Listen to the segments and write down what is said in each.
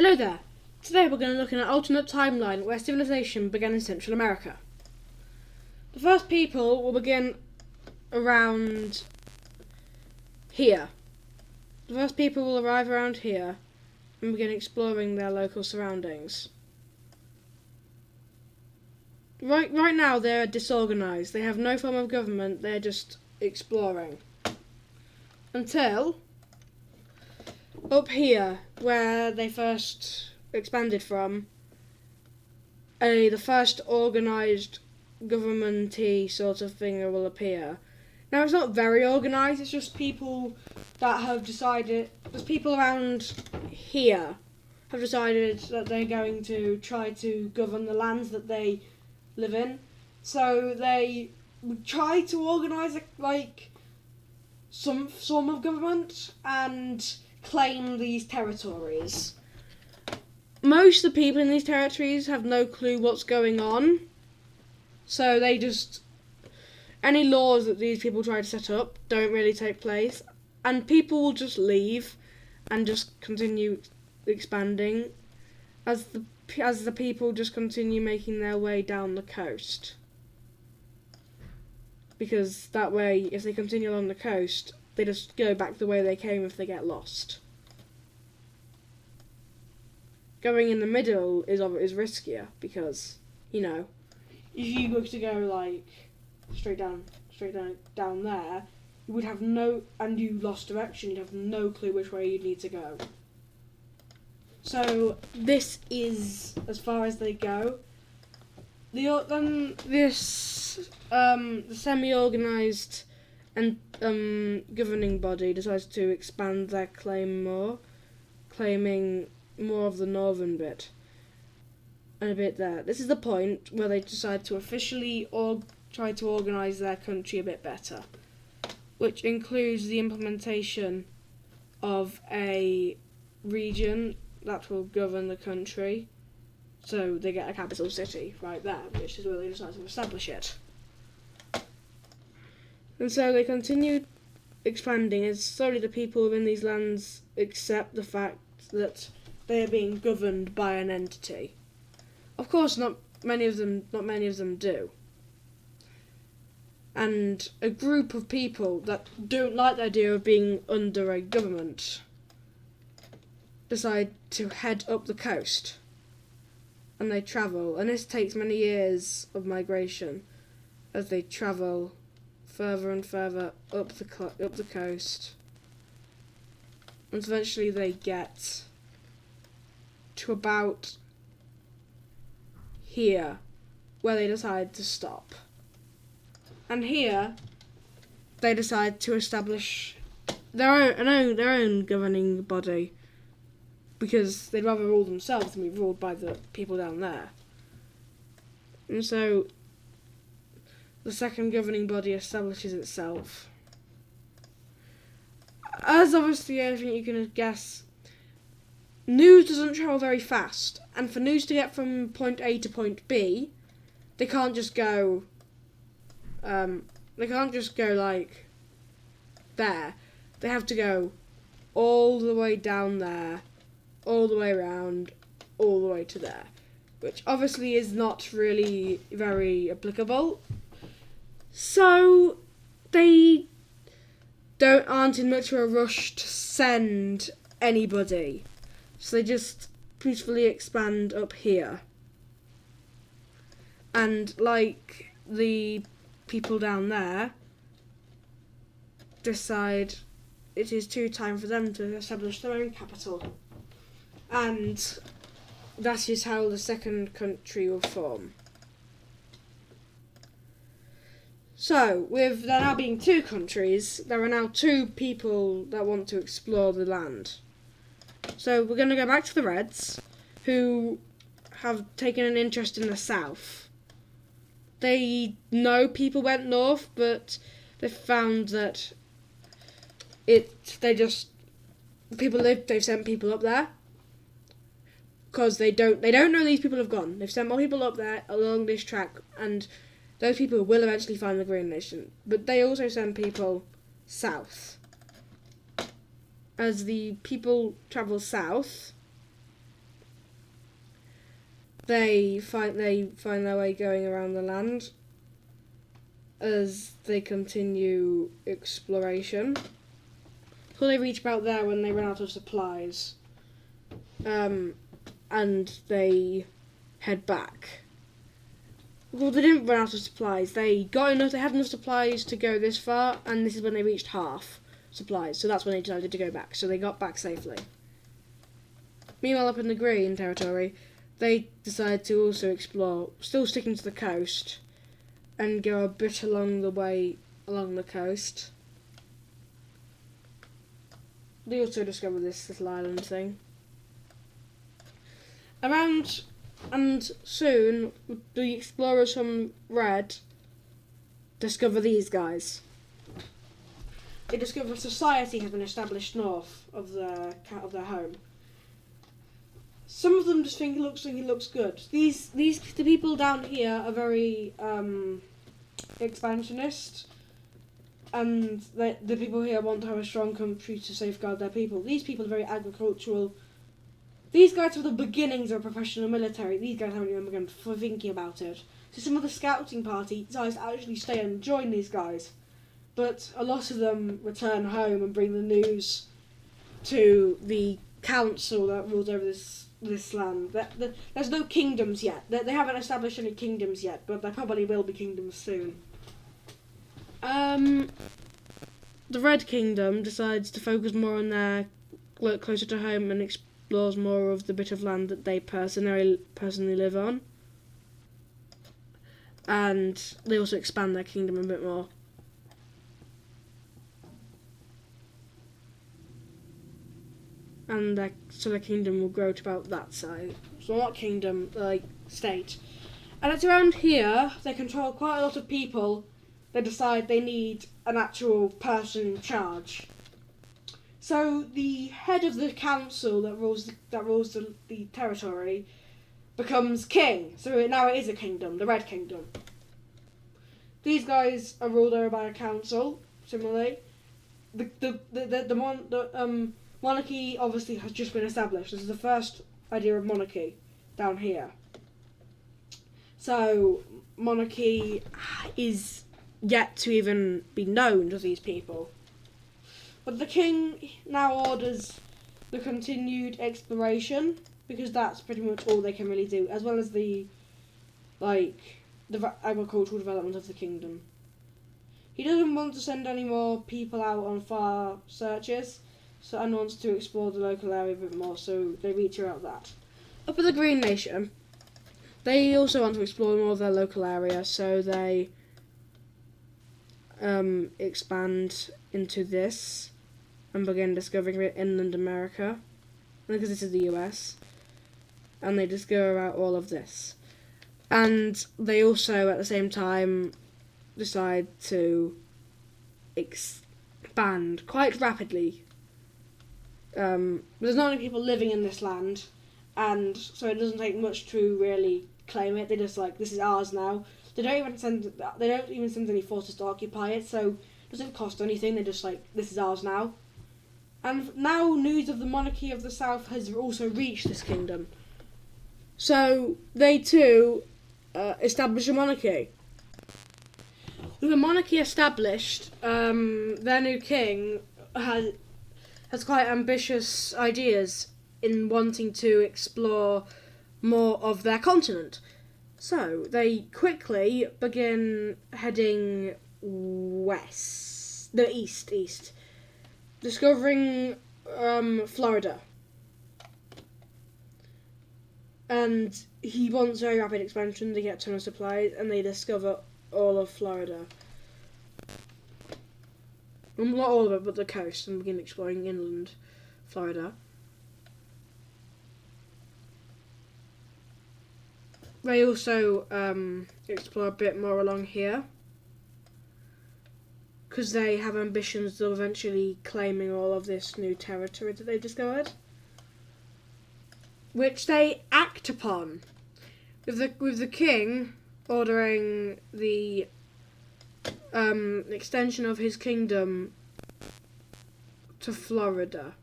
Hello there. Today we're going to look at an alternate timeline where civilization began in Central America. The first people will begin around here. The first people will arrive around here and begin exploring their local surroundings. Right now they're disorganised. They have no form of government. They're just exploring. Until up here, where they first expanded from, the first organised government-y sort of thing will appear. Now, it's not very organised, it's just people that have decided, there's people around here have decided that they're going to try to govern the lands that they live in. So they would try to organise some form of government and claim these territories. Most of the people in these territories have no clue what's going on, so they just, any laws that these people try to set up don't really take place, and people will just leave and just continue expanding as the people just continue making their way down the coast. Because that way, if they continue along the coast, they just go back the way they came if they get lost. Going in the middle is riskier because, you know, if you were to go straight down there, you would have and you lost direction, you'd have no clue which way you'd need to go. So this is as far as they go. The semi-organised and governing body decides to expand their claim more, claiming more of the northern bit and a bit there. This is the point where they decide to officially try to organise their country a bit better, which includes the implementation of a region that will govern the country. So they get a capital city right there, which is where they decide to establish it. And so they continue expanding as slowly the people within these lands accept the fact that they are being governed by an entity. Of course, not many of them do. And a group of people that don't like the idea of being under a government decide to head up the coast. And they travel, and this takes many years of migration as they travel further and further up the coast, and eventually they get to about here, where they decide to stop. And here, they decide to establish their own governing body, because they'd rather rule themselves than be ruled by the people down there. And so the second governing body establishes itself. As obviously anything you can guess, news doesn't travel very fast, and for news to get from point A to point B, they can't just go there. They have to go all the way down there, all the way around, all the way to there, which obviously is not really very applicable. So they aren't in much of a rush to send anybody. So they just peacefully expand up here. And like the people down there decide it is time for them to establish their own capital. And that is how the second country will form. So, with there now being two countries, there are now two people that want to explore the land. So we're going to go back to the Reds, who have taken an interest in the south. They know people went north, but they found that they've sent people up there. Because they don't know these people have gone. They've sent more people up there along this track, and those people will eventually find the Green Nation. But they also send people south. As the people travel south, they find their way going around the land as they continue exploration. So they reach about there when they run out of supplies, and they head back. Well, they didn't run out of supplies. They had enough supplies to go this far, and this is when they reached half supplies. So that's when they decided to go back. So they got back safely. Meanwhile, up in the green territory, they decided to also explore, still sticking to the coast, and go a bit along the coast. They also discovered this little island thing. And soon, the explorers from Red discover these guys. They discover a society has been established north of their home. Some of them just think it looks good. The people down here are very expansionist, and the people here want to have a strong country to safeguard their people. These people are very agricultural. These guys are the beginnings of a professional military. These guys haven't even begun thinking about it. So some of the scouting party decides to actually stay and join these guys. But a lot of them return home and bring the news to the council that rules over this land. There's no kingdoms yet. They haven't established any kingdoms yet, but there probably will be kingdoms soon. The Red Kingdom decides to focus more on their work closer to home and explores more of the bit of land that they personally live on. And they also expand their kingdom a bit more. And so their kingdom will grow to about that size. So not kingdom, like state. And it's around here they control quite a lot of people. They decide they need an actual person in charge. So the head of the council that rules the territory becomes king. So now it is a kingdom, the Red Kingdom. These guys are ruled over by a council. Similarly, the monarchy obviously has just been established. This is the first idea of monarchy down here. So monarchy is yet to even be known to these people. But the king now orders the continued exploration because that's pretty much all they can really do, as well as the agricultural development of the kingdom. He doesn't want to send any more people out on far searches, and wants to explore the local area a bit more, so they reach out that. Up at the Green Nation, they also want to explore more of their local area, so they expand into this and begin discovering inland America, because this is the US, and they discover out all of this. And they also, at the same time, decide to expand quite rapidly. There's not many people living in this land, and so it doesn't take much to really claim it. They just this is ours now. They don't even send any forces to occupy it, so it doesn't cost anything. They're just this is ours now. And now news of the monarchy of the South has also reached this kingdom. So they too establish a monarchy. With a monarchy established, their new king has quite ambitious ideas in wanting to explore more of their continent. So they quickly begin heading east, discovering Florida. And he wants very rapid expansion to get a ton of supplies, and they discover all of Florida. Well, not all of it, but the coast, and begin exploring inland Florida. They also explore a bit more along here, because they have ambitions of eventually claiming all of this new territory that they've discovered, which they act upon, with the king ordering the extension of his kingdom to Florida.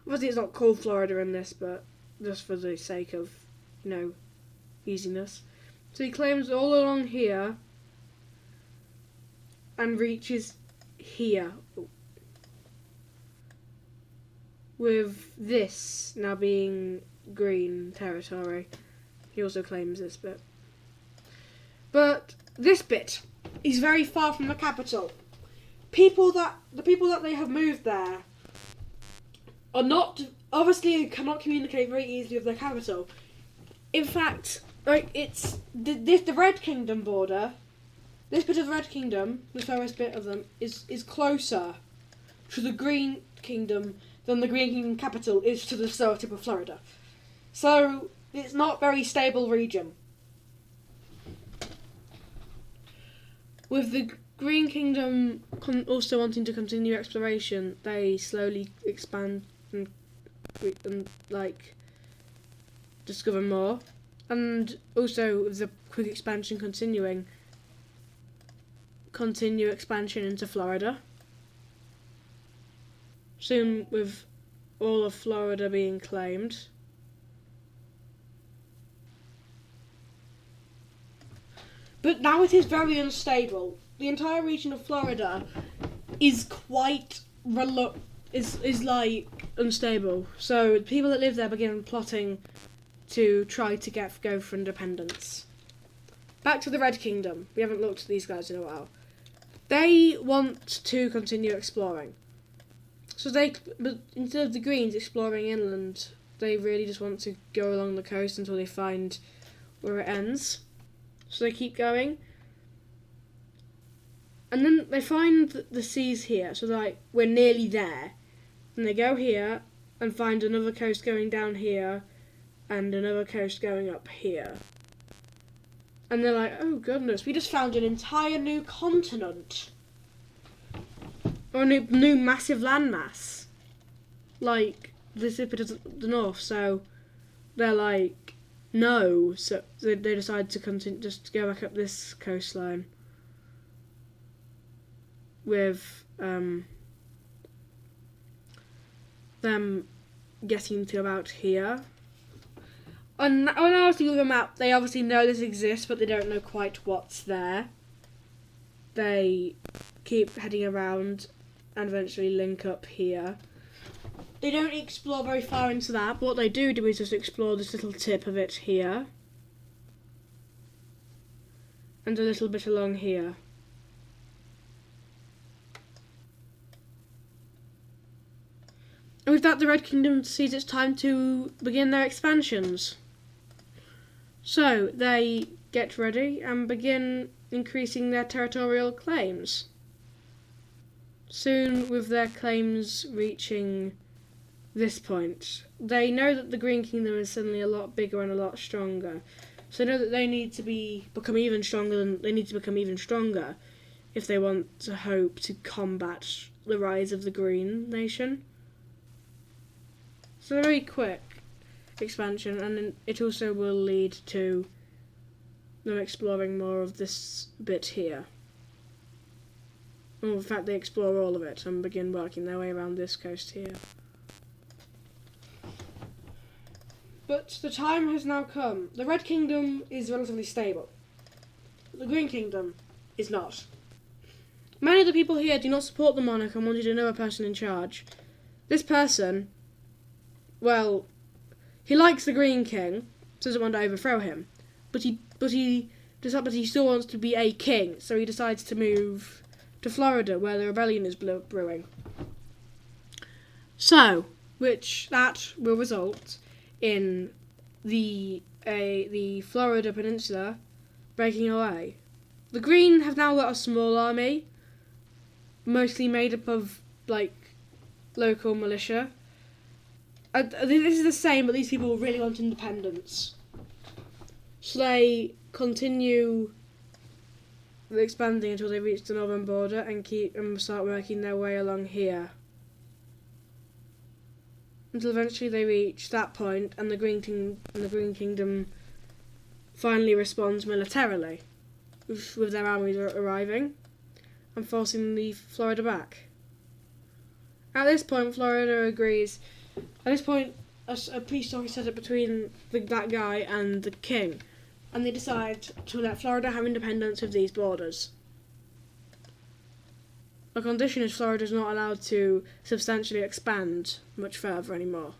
Obviously it's not called Florida in this, but just for the sake of, easiness. So he claims all along here and reaches here. With this now being green territory. He also claims this bit. But this bit is very far from the capital. The people that they have moved there are not, obviously cannot communicate very easily with their capital. In fact, like it's the Red Kingdom border. This bit of the Red Kingdom, the furthest bit of them, is closer to the Green Kingdom than the Green Kingdom capital is to the south tip of Florida. So it's not a very stable region. With the Green Kingdom also wanting to continue exploration, they slowly expand and like discover more, and also with the quick expansion continue expansion into Florida. Soon, with all of Florida being claimed. But now it is very unstable. The entire region of Florida is quite is like unstable. So people that live there begin plotting to try to go for independence. Back to the Red Kingdom. We haven't looked at these guys in a while. They want to continue exploring. So but instead of the Greens exploring inland, they really just want to go along the coast until they find where it ends. So they keep going. And then they find the seas here, so they're like, we're nearly there. And they go here and find another coast going down here and another coast going up here. And they're like, oh goodness, we just found an entire new continent. Or a new massive landmass. Like, this bit of the north, so they're like, no. So they decide to continue, just go back up this coastline. With them getting to about here. And when I was looking at the map, they obviously know this exists, but they don't know quite what's there. They keep heading around and eventually link up here. They don't explore very far into that, but what they do is just explore this little tip of it here. And a little bit along here. And with that, the Red Kingdom sees it's time to begin their expansions. So, they get ready and begin increasing their territorial claims. Soon, with their claims reaching this point, they know that the Green Kingdom is suddenly a lot bigger and a lot stronger. So they know that they need to become even stronger if they want to hope to combat the rise of the Green Nation. So a very quick expansion, and it also will lead to them exploring more of this bit here. Well, in fact, they explore all of it and begin working their way around this coast here. But the time has now come. The Red Kingdom is relatively stable. The Green Kingdom is not. Many of the people here do not support the monarch and wanted another person in charge. This person, well, he likes the Green King, so doesn't want to overthrow him. But he still wants to be a king, so he decides to move to Florida, where the rebellion is brewing. So, that will result in the Florida Peninsula breaking away. The Green have now got a small army, mostly made up of local militia. This is the same, but these people really want independence. So they continue expanding until they reach the northern border and start working their way along here. Until eventually they reach that point, and the Green Kingdom finally responds militarily, with their armies arriving and forcing the Florida back. At this point, Florida agrees. At this point, a peace talk is set up between that guy and the king. and they decide to let Florida have independence of these borders. The condition is Florida is not allowed to substantially expand much further anymore.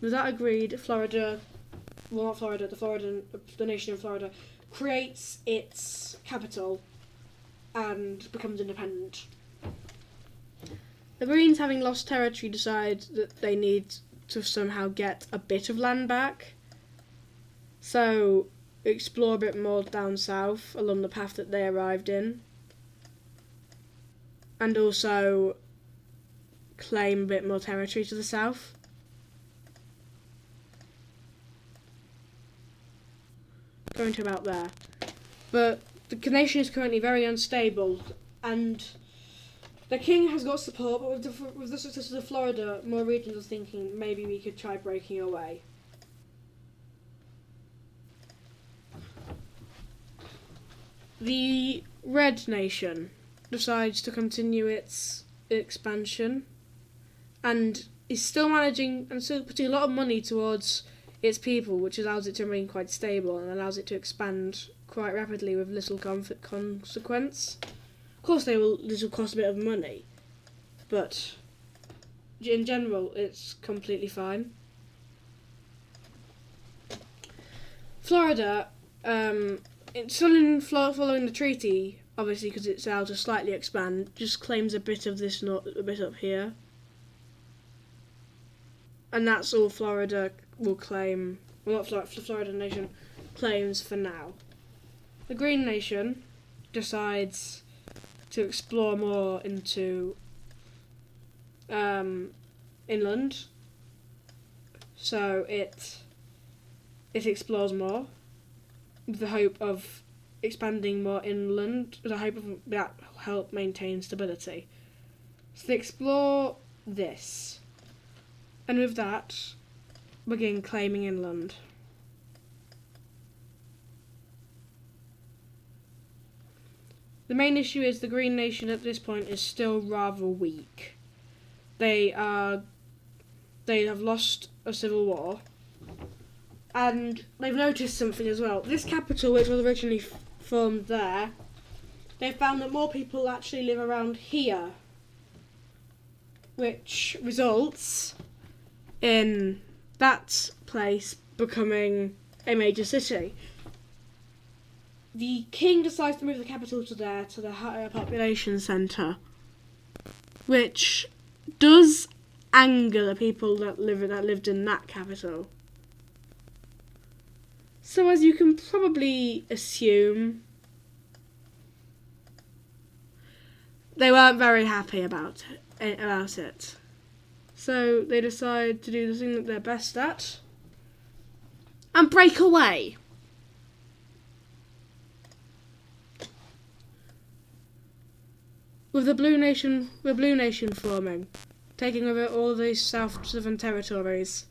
With that agreed, the nation of Florida creates its capital and becomes independent. The Greens, having lost territory, decide that they need to somehow get a bit of land back. So explore a bit more down south along the path that they arrived in. And also claim a bit more territory to the south. Going to about there. But the nation is currently very unstable, and the king has got support, but with the success of the Florida, more regions are thinking maybe we could try breaking away. The Red Nation decides to continue its expansion and is still managing and still putting a lot of money towards its people, which allows it to remain quite stable and allows it to expand quite rapidly with little consequence. Of course, this will cost a bit of money, but in general, it's completely fine. Florida, it's still following the treaty, obviously, because it's allowed to slightly expand, just claims a bit of this, a bit up here. And that's all Florida will claim, well, not Florida, the Florida nation claims for now. The Green Nation decides to explore more into inland, so it explores more with the hope of expanding more inland, with the hope of that will help maintain stability. So they explore this, and with that begin claiming inland. The main issue is the Green Nation at this point is still rather weak. They have lost a civil war, and they've noticed something as well. This capital, which was originally formed there, they've found that more people actually live around here, which results in that place becoming a major city. The king decides to move the capital to there, to the higher population centre, which does anger the people that lived in that capital. So, as you can probably assume, they weren't very happy about it. So they decide to do the thing that they're best at and break away. With the Blue Nation forming, taking over all these southern territories.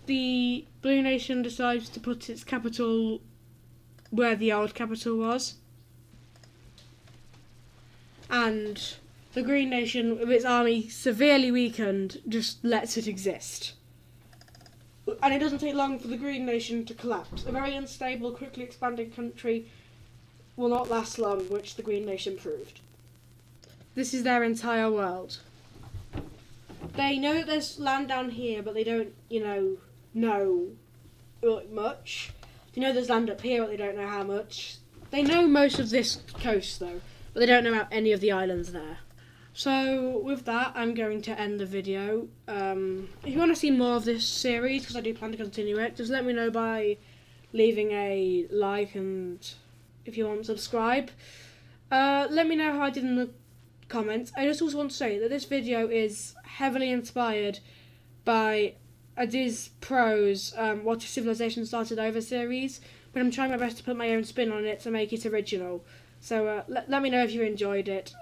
The Blue Nation decides to put its capital where the old capital was. And the Green Nation, with its army severely weakened, just lets it exist. And it doesn't take long for the Green Nation to collapse. A very unstable, quickly expanding country will not last long, which the Green Nation proved. This is their entire world. They know that there's land down here, but they don't, know much. They know there's land up here, but they don't know how much. They know most of this coast, though, but they don't know about any of the islands there. So with that, I'm going to end the video. If you want to see more of this series, because I do plan to continue it, just let me know by leaving a like, and if you want to subscribe. Let me know how I did in the comments. I just also want to say that this video is heavily inspired by Adiz Pro's What If Civilization Started Over series, but I'm trying my best to put my own spin on it to make it original. So let me know if you enjoyed it.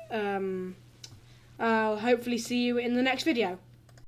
I'll hopefully see you in the next video.